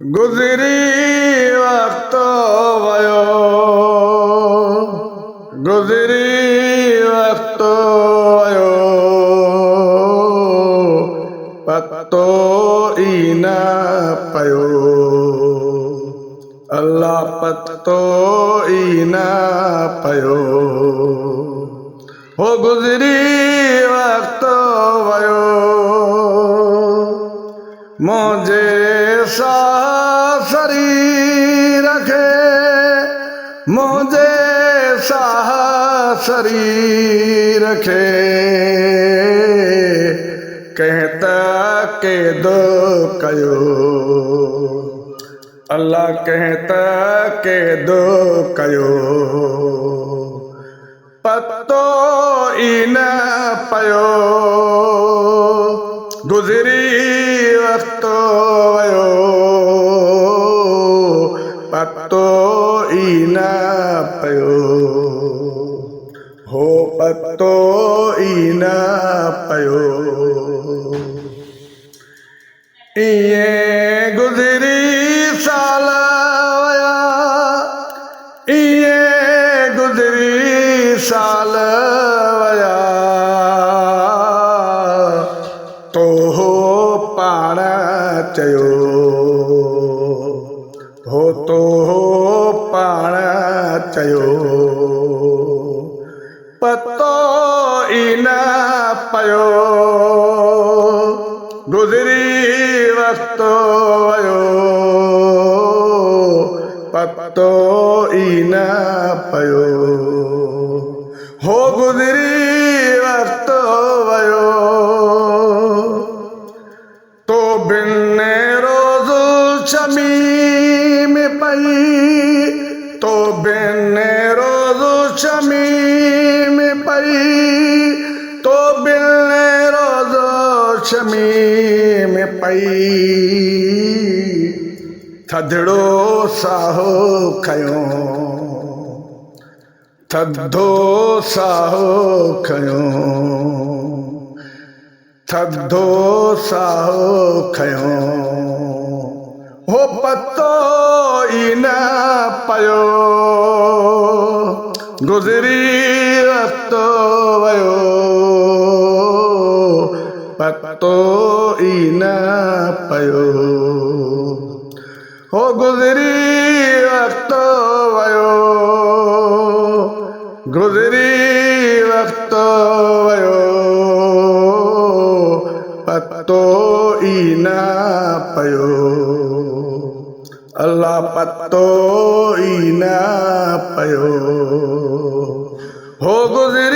गुज़री वक्त वयो, गुज़री वक्त वयो, पतो ई न पयो, अल्लाह पतो ई न पयो। हो गुज़री वक्त वयो, मुझे साह शरीर खे, मुझे साह शरीर खे कहता के दो कयो, अल्लाह कहता के दो कयो, पतो ई न पयो। गुज़री वक्त वयो, पतो ई न पयो, हो पतो ई न पयो। इएं गुज़री साल वया, इएं गुज़री साल वया, तो हो पाण चयो, हो तो हो पाण चयो, पतो ई न पयो। गुज़री वक्त वयो, पतो ई न पयो, हो गुज़री वक्त वयो, तो बिन रोज़ शमीम पई, तो बिन रोज़ शमीम पई, तो बिन रोज़ शमीम पई, थधड़ो साहो खयो, थधो साहो खयो, थधो साहो खयो, हो पतो ई न पयो। गुज़री वक्त वयो, पतो ई न पयो, हो गुज़री वक्त वयो, गुज़री वक्त वयो, पतो ई न पयो, अल्लाह पतो ई न पयो, हो गुज़री